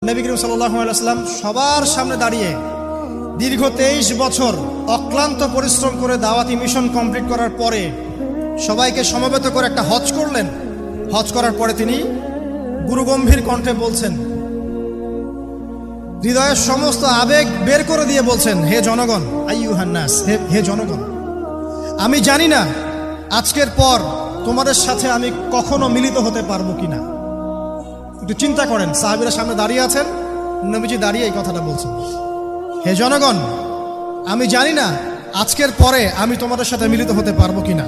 নবী করিম সাল্লাল্লাহু আলাইহি ওয়াসাল্লাম সবার সামনে দাঁড়িয়ে দীর্ঘ 23 বছর অক্লান্ত পরিশ্রম করে দাওয়াতি মিশন কমপ্লিট করার পরে সবাইকে সমবেত করে একটা হজ করলেন। হজ করার পরে তিনি গুরুগম্ভীর কণ্ঠে বলছেন, হৃদয়ের সমস্ত আবেগ বের করে দিয়ে বলছেন, হে জনগণ, আইয়ুহান নাস, হে জনগণ, আমি জানি না আজকের পর তোমাদের সাথে আমি কখনো মিলিত হতে পারবো কিনা। একটু চিন্তা করেন, সাহাবীরা সামনে দাঁড়িয়ে আছেন, নবীজি দাঁড়িয়ে এই কথাটা বলছেন, হে জনগণ, আমি জানি না আজকের পরে আমি তোমাদের সাথে মিলিত হতে পারবো কিনা।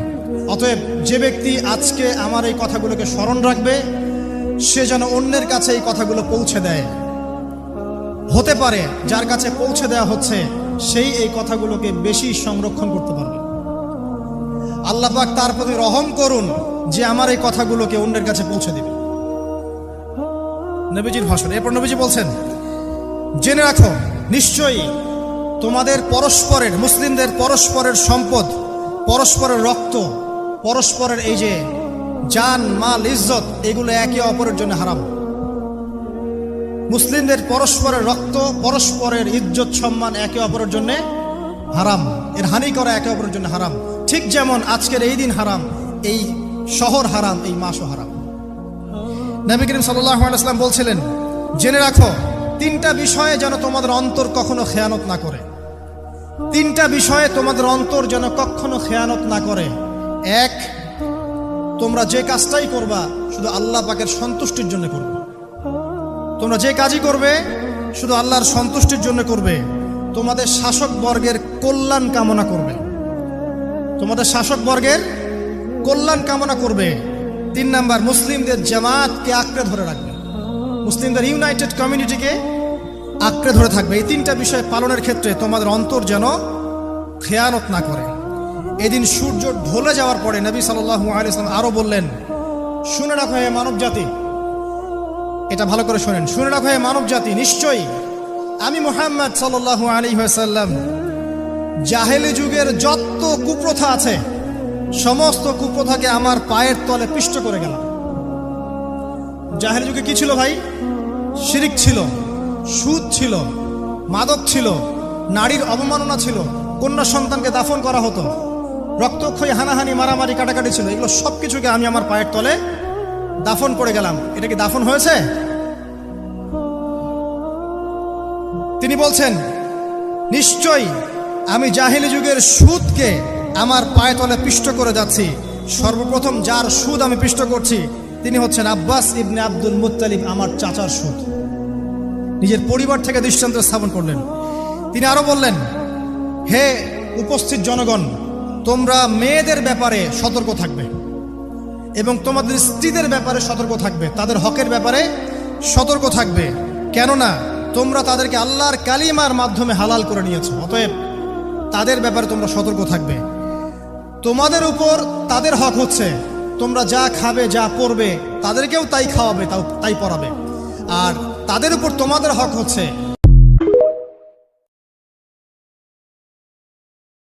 অতএব যে ব্যক্তি আজকে আমার এই কথাগুলোকে স্মরণ রাখবে সে যেন অন্যের কাছে এই কথাগুলো পৌঁছে দেয়। হতে পারে যার কাছে পৌঁছে দেওয়া হচ্ছে সেই এই কথাগুলোকে বেশি সংরক্ষণ করতে পারবে। আল্লাহ পাক তার প্রতি রহম করুন যে আমার এই কথাগুলোকে অন্যের কাছে পৌঁছে দিবে। নবীজির ভাষণ। এরপর নবীজি বলছেন, জেনে রাখো নিশ্চয়ই তোমাদের পরস্পরের, মুসলিমদের পরস্পরের সম্পদ, পরস্পরের রক্ত, পরস্পরের এই যে জান মাল ইজ্জত, এগুলো একে অপরের জন্য হারাম। মুসলিমদের পরস্পরের রক্ত, পরস্পরের ইজ্জত সম্মান একে অপরের জন্য হারাম। এর হানি করা একে অপরের জন্য হারাম। ঠিক যেমন আজকের এই দিন হারাম, এই শহর হারাম, এই মাসও হারাম। নবী করিম সাল্লাল্লাহু আলাইহি ওয়াসাল্লাম বলছিলেন, জেনে রাখো তিনটা বিষয়ে যেন তোমাদের অন্তর কখনো খেয়ানত না করে। তিনটা বিষয়ে তোমাদের অন্তর যেন কখনো খেয়ানত না করে। এক, তোমরা যে কাজটাই করবা শুধু আল্লাহ পাকের সন্তুষ্টির জন্য করবে। তোমরা যে কাজই করবে শুধু আল্লাহর সন্তুষ্টির জন্য করবে। তোমাদের শাসক বর্গের কল্যাণ কামনা করবে। তোমাদের শাসক বর্গের কল্যাণ কামনা করবে। 3 নাম্বার, মুসলিমদের জামাতকে আঁকড়ে ধরে রাখবে। মুসলিমদের ইউনাইটেড কমিউনিটিকে আঁকড়ে ধরে থাকবে। এই 3টা বিষয় পালনের ক্ষেত্রে তোমাদের অন্তর যেন খেয়ানত না করে। এদিন সূর্য ঢলে যাওয়ার পরে নবী সাল্লাল্লাহু আলাইহি ওয়াসাল্লাম আরো বললেন, শুনে রাখো হে মানব জাতি, এটা ভালো করে শোনেন, শুনে রাখো হে মানব জাতি, নিশ্চয়ই আমি মুহাম্মদ সাল্লাল্লাহু আলাইহি ওয়াসাল্লাম জাহেলি যুগের যত কুপ্রথা আছে সমস্ত কুপ্রথাকে আমার পায়ের তলে পিষ্ট করে গেলাম। জাহেলি যুগে কি ছিল ভাই? শিরিক ছিল, সুদ ছিল, মাদক ছিল, নারীর অবমাননা ছিল, কন্যা সন্তানকে দাফন করা হতো, রক্তক্ষয়ী, হানাহানি, মারামারি, কাটাকাটি ছিল। এগুলো সবকিছুকে আমি আমার পায়ের তলে দাফন করে গেলাম। এটা কি দাফন হয়েছে? তিনি বলছেন, নিশ্চয়ই আমি জাহেলি যুগের সুদকে আমার পায়ে তলে পিষ্ট করে যাচ্ছি। সর্বপ্রথম যার সুদ আমি পিষ্ট করছি তিনি হচ্ছেন আব্বাস ইবনে আব্দুল মুত্তালিব, আমার চাচার সুদ। নিজের পরিবার থেকে দৃষ্টান্ত স্থাপন করলেন। তিনি আরো বললেন, হে উপস্থিত জনগণ, তোমরা মেয়েদের ব্যাপারে সতর্ক থাকবে এবং তোমাদের স্ত্রীদের ব্যাপারে সতর্ক থাকবে, তাদের হকের ব্যাপারে সতর্ক থাকবে, কেননা তোমরা তাদেরকে আল্লাহর কালিমার মাধ্যমে হালাল করে নিয়েছো। অতএব তাদের ব্যাপারে তোমরা সতর্ক থাকবে। তোমাদের উপর তাদের হক হচ্ছে তোমরা যা খাবে, যা পরবে, তাদেরকেও তাই খাওয়াবে, তাই পরাবে। আর তাদের উপর তোমাদের হক হচ্ছে